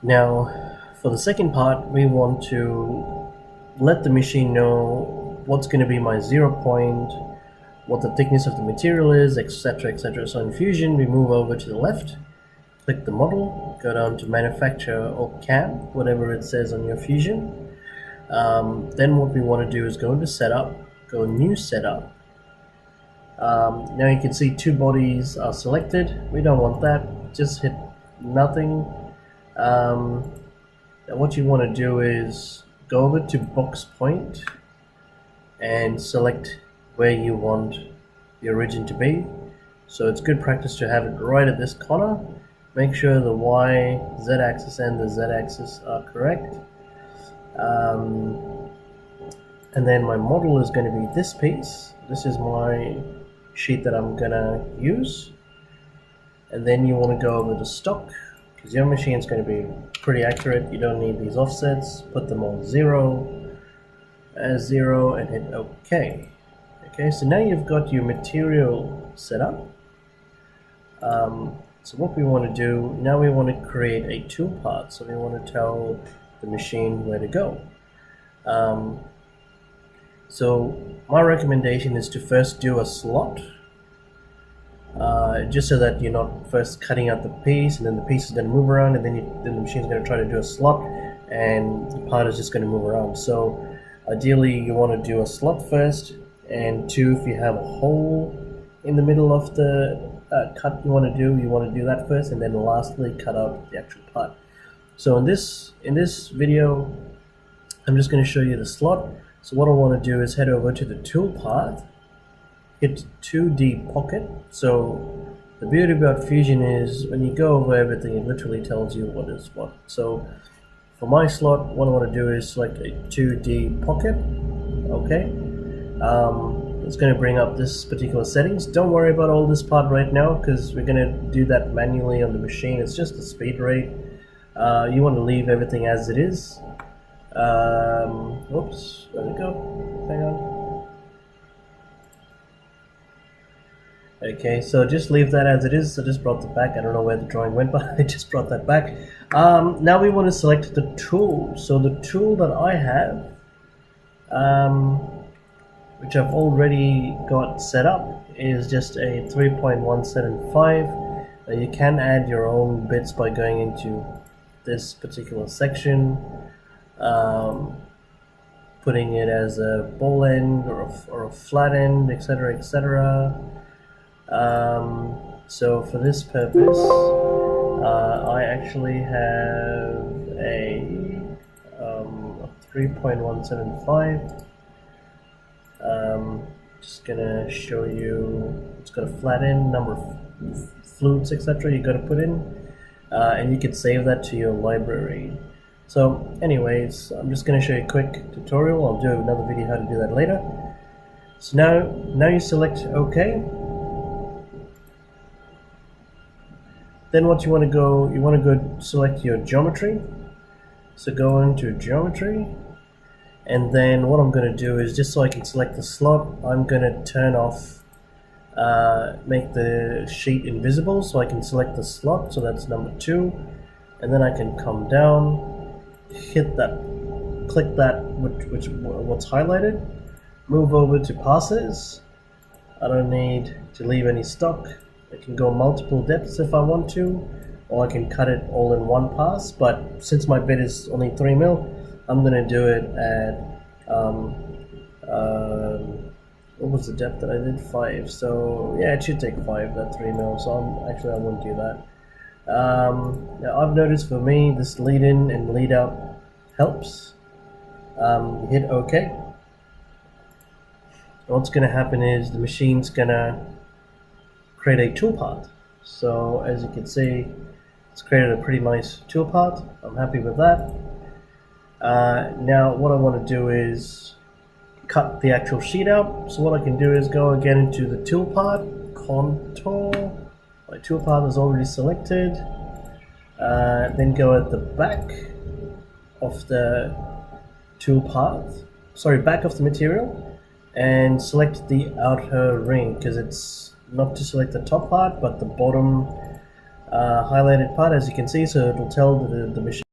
Now, for the second part, we want to let the machine know what's going to be my 0 point, what the thickness of the material is, etc, etc. So in Fusion, we move over to the left, click the model, go down to manufacture or CAM, whatever it says on your Fusion. Then what we want to do is go into setup, go new setup. Now you can see two bodies are selected. We don't want that, just hit nothing. What you want to do is go over to box point and select where you want the origin to be. So it's good practice to have it right at this corner. Make sure the Y, Z axis and the Z axis are correct. And then my model is going to be this piece. This is my sheet that I'm gonna use. And then you want to go over to stock, because your machine is going to be pretty accurate. You don't need these offsets. Put them on 0 as 0 and hit OK. Okay, so now you've got your material set up. So what we want to do now, we want to create a toolpath. So we want to tell the machine where to go. So my recommendation is to first do a slot, just so that you're not first cutting out the piece and then the piece is going to move around, and then the machine's going to try to do a slot and the part is just going to move around. So ideally you want to do a slot first, and 2, if you have a hole in the middle of the cut you want to do that first, and then lastly cut out the actual part. So in this video I'm just going to show you the slot. So what I want to do is head over to the toolpath, hit 2D pocket. So the beauty about Fusion is when you go over everything, it literally tells you what is what. So for my slot, what I want to do is select a 2D pocket. Okay, it's going to bring up this particular settings. Don't worry about all this part right now, because we're going to do that manually on the machine. It's just the speed rate. You want to leave everything as it is. Oops, there we go. Hang on. Okay, so just leave that as it is. I just brought that back. I don't know where the drawing went, but I just brought that back. Now we want to select the tool. So the tool that I have, which I've already got set up, is just a 3.175. You can add your own bits by going into this particular section, putting it as a ball end or a flat end, etc, etc. So for this purpose, I actually have a 3.175. Just gonna show you, it's got a flat end, number of flutes, etc. you got to put in, and you can save that to your library. So anyways, I'm just going to show you a quick tutorial. I'll do another video how to do that later. So now you select OK. Then what you want to go select your geometry. So go into geometry, and then what I'm going to do is, just so I can select the slot, I'm going to turn off, make the sheet invisible so I can select the slot. So that's number 2, and then I can come down, hit that, click that, what's highlighted, move over to passes. I don't need to leave any stock. I can go multiple depths if I want to, or I can cut it all in one pass, but since my bit is only 3 mil, I'm going to do it at what was the depth that I did? 5. So yeah, it should take 5, that 3 mil. So actually I wouldn't do that. Now I've noticed for me, this lead in and lead out helps. Hit OK. What's going to happen is the machine's going to create a toolpath. So as you can see, it's created a pretty nice toolpath. I'm happy with that. Now what I want to do is cut the actual sheet out. So what I can do is go again into the toolpath, contour. My toolpath is already selected. Then go at the back of the toolpath, back of the material, and select the outer ring, because it's not to select the top part but the bottom highlighted part, as you can see. So it will tell the machine